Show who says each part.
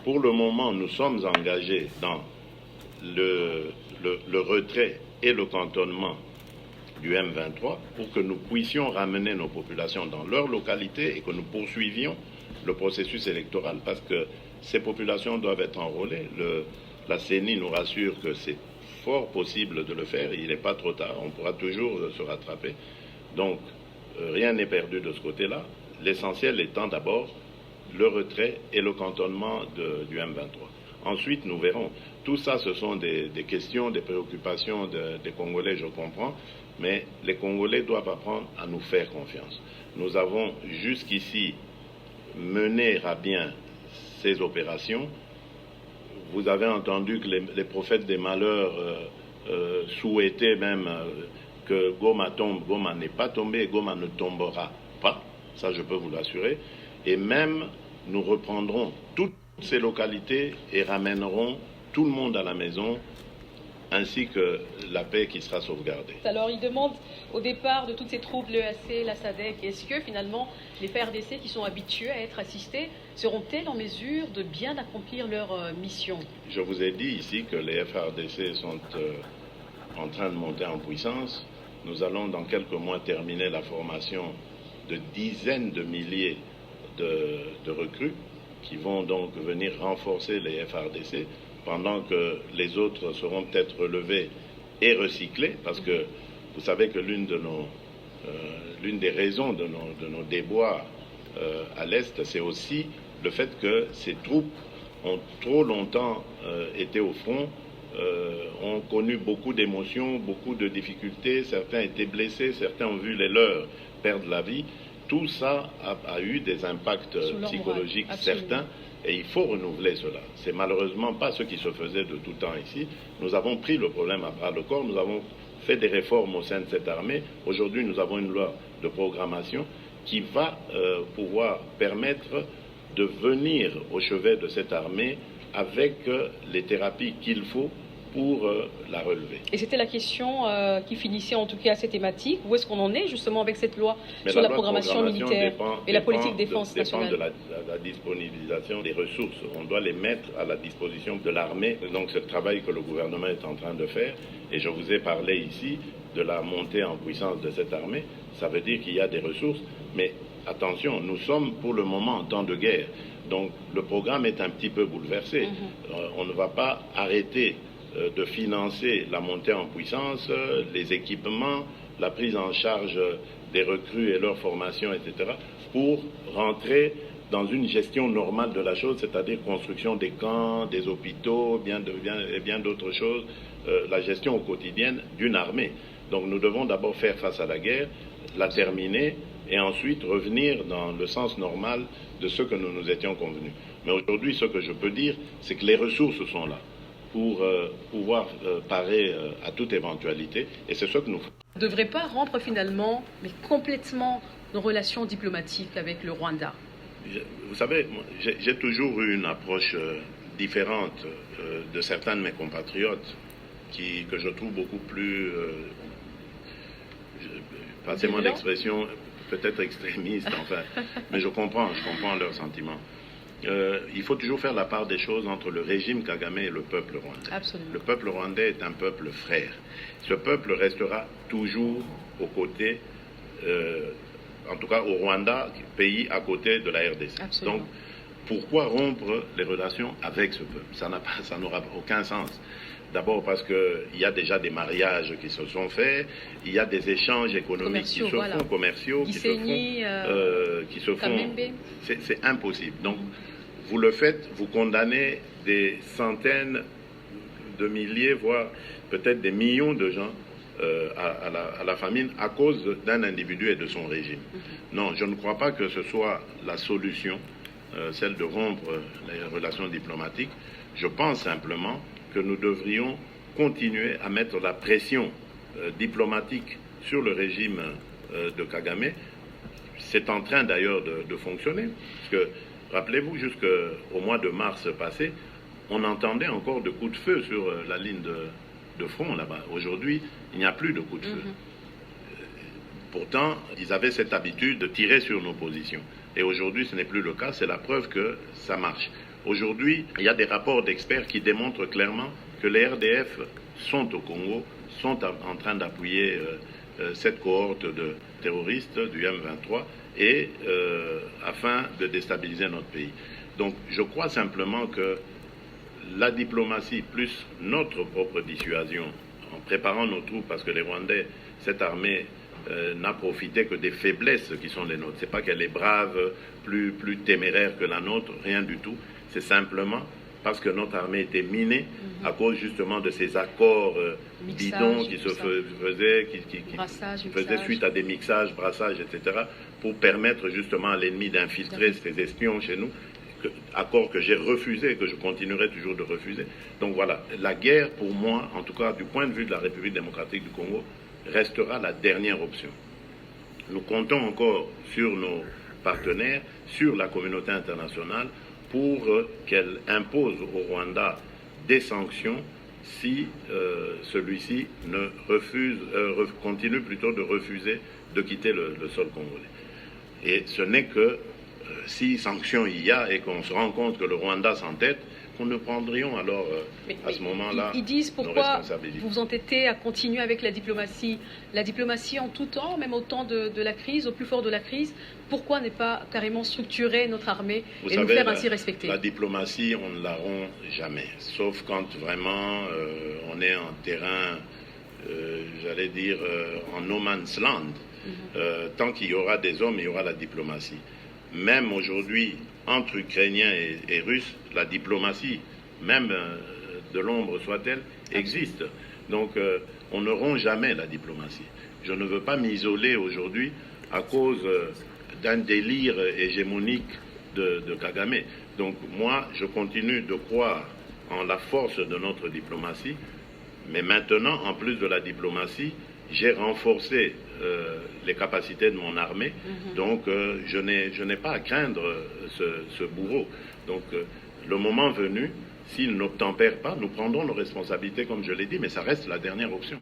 Speaker 1: Pour le moment, nous sommes engagés dans le retrait et le cantonnement du M23 pour que nous puissions ramener nos populations dans leur localité et que nous poursuivions le processus électoral parce que ces populations doivent être enrôlées. La CENI nous rassure que c'est fort possible de le faire, il n'est pas trop tard, on pourra toujours se rattraper. Donc, rien n'est perdu de ce côté-là. L'essentiel étant d'abord le retrait et le cantonnement du M23. Ensuite, nous verrons. Tout ça, ce sont des questions, des préoccupations des Congolais, je comprends, mais les Congolais doivent apprendre à nous faire confiance. Nous avons jusqu'ici mené à bien ces opérations. Vous avez entendu que les prophètes des malheurs souhaitaient même que Goma tombe. Goma n'est pas tombé et Goma ne tombera pas. Ça, je peux vous l'assurer. Et même, nous reprendrons toutes ces localités et ramènerons tout le monde à la maison, ainsi que la paix qui sera sauvegardée.
Speaker 2: Alors, il demande au départ de toutes ces troupes, l'EAC, la SADC, est-ce que finalement les FARDC qui sont habitués à être assistés seront-elles en mesure de bien accomplir leur mission?
Speaker 1: Je vous ai dit ici que les FARDC sont en train de monter en puissance. Nous allons dans quelques mois terminer la formation de dizaines de milliers de recrues qui vont donc venir renforcer les FARDC pendant que les autres seront peut-être relevés et recyclés, parce que vous savez que l'une des raisons de nos déboires à l'Est, c'est aussi le fait que ces troupes ont trop longtemps été au front, ont connu beaucoup d'émotions, beaucoup de difficultés, certains étaient blessés, certains ont vu les leurs perdre la vie. Tout ça a eu des impacts psychologiques certains et il faut renouveler cela. C'est malheureusement pas ce qui se faisait de tout temps ici. Nous avons pris le problème à bras le corps, nous avons fait des réformes au sein de cette armée. Aujourd'hui, nous avons une loi de programmation qui va pouvoir permettre de venir au chevet de cette armée avec les thérapies qu'il faut pour la relever.
Speaker 2: Et c'était la question qui finissait en tout cas cette thématique. Où est-ce qu'on en est justement avec cette loi sur la programmation militaire et la politique de défense nationale?
Speaker 1: Dépend de la disponibilisation des ressources. On doit les mettre à la disposition de l'armée. Donc c'est le travail que le gouvernement est en train de faire. Et je vous ai parlé ici de la montée en puissance de cette armée. Ça veut dire qu'il y a des ressources. Mais attention, nous sommes pour le moment en temps de guerre. Donc le programme est un petit peu bouleversé. On ne va pas arrêter de financer la montée en puissance, les équipements, la prise en charge des recrues et leur formation, etc., pour rentrer dans une gestion normale de la chose, c'est-à-dire construction des camps, des hôpitaux, et bien d'autres choses, la gestion au quotidien d'une armée. Donc nous devons d'abord faire face à la guerre, la terminer, et ensuite revenir dans le sens normal de ce que nous nous étions convenus. Mais aujourd'hui, ce que je peux dire, c'est que les ressources sont là pour pouvoir parer à toute éventualité, et c'est ce que nous faisons.
Speaker 2: On ne devrait pas rompre finalement, mais complètement, nos relations diplomatiques avec le Rwanda.
Speaker 1: Vous savez, j'ai toujours eu une approche différente de certains de mes compatriotes, que je trouve beaucoup plus, passez-moi l'expression, peut-être extrémiste, enfin, mais je comprends leurs sentiments. Il faut toujours faire la part des choses entre le régime Kagame et le peuple rwandais.
Speaker 2: Absolument.
Speaker 1: Le peuple rwandais est un peuple frère. Ce peuple restera toujours aux côtés, en tout cas au Rwanda, pays à côté de la RDC.
Speaker 2: Absolument.
Speaker 1: Donc, pourquoi rompre les relations avec ce peuple? Ça n'aura aucun sens. D'abord parce qu'il y a déjà des mariages qui se sont faits, il y a des échanges économiques qui se font, commerciaux qui se font. C'est impossible. Donc, vous le faites, vous condamnez des centaines de milliers, voire peut-être des millions de gens à la famine à cause d'un individu et de son régime. Non, je ne crois pas que ce soit la solution, celle de rompre les relations diplomatiques. Je pense simplement que nous devrions continuer à mettre la pression diplomatique sur le régime de Kagame. C'est en train d'ailleurs de fonctionner. Parce que, rappelez-vous, jusqu'au mois de mars passé, on entendait encore de coups de feu sur la ligne de front là-bas. Aujourd'hui, il n'y a plus de coups de feu. Pourtant, ils avaient cette habitude de tirer sur nos positions. Et aujourd'hui, ce n'est plus le cas. C'est la preuve que ça marche. Aujourd'hui, il y a des rapports d'experts qui démontrent clairement que les RDF sont au Congo, sont en train d'appuyer cette cohorte de terroristes du M23 et afin de déstabiliser notre pays. Donc je crois simplement que la diplomatie plus notre propre dissuasion, en préparant nos troupes, parce que les Rwandais, cette armée n'a profité que des faiblesses qui sont les nôtres. Ce n'est pas qu'elle est brave, plus téméraire que la nôtre, rien du tout. C'est simplement parce que notre armée était minée à cause justement de ces accords bidons qui se faisaient, qui faisaient suite à des mixages, brassages, etc., pour permettre justement à l'ennemi d'infiltrer ses espions chez nous, accord que j'ai refusé et que je continuerai toujours de refuser. Donc voilà, la guerre pour moi, en tout cas du point de vue de la République démocratique du Congo, restera la dernière option. Nous comptons encore sur nos partenaires, sur la communauté internationale, pour qu'elle impose au Rwanda des sanctions si celui-ci ne continue plutôt de refuser de quitter le sol congolais. Et ce n'est que si sanctions il y a et qu'on se rend compte que le Rwanda s'entête, qu'on ne prendrions alors à ce moment-là
Speaker 2: ils disent pourquoi vous vous entêtez à continuer avec la diplomatie en tout temps, même au temps de la crise, au plus fort de la crise. Pourquoi ne pas carrément structurer notre armée et nous faire ainsi respecter?
Speaker 1: La diplomatie, on ne la rompt jamais, sauf quand vraiment on est en terrain, j'allais dire, en no man's land. Tant qu'il y aura des hommes, il y aura la diplomatie. Même aujourd'hui, entre Ukrainiens et Russes, la diplomatie, même de l'ombre soit-elle, existe. Donc on ne rompt jamais la diplomatie. Je ne veux pas m'isoler aujourd'hui à cause d'un délire hégémonique de Kagame. Donc moi, je continue de croire en la force de notre diplomatie, mais maintenant, en plus de la diplomatie, j'ai renforcé les capacités de mon armée, donc je n'ai pas à craindre ce bourreau. Donc le moment venu, s'il n'obtempère pas, nous prendrons nos responsabilités, comme je l'ai dit, mais ça reste la dernière option.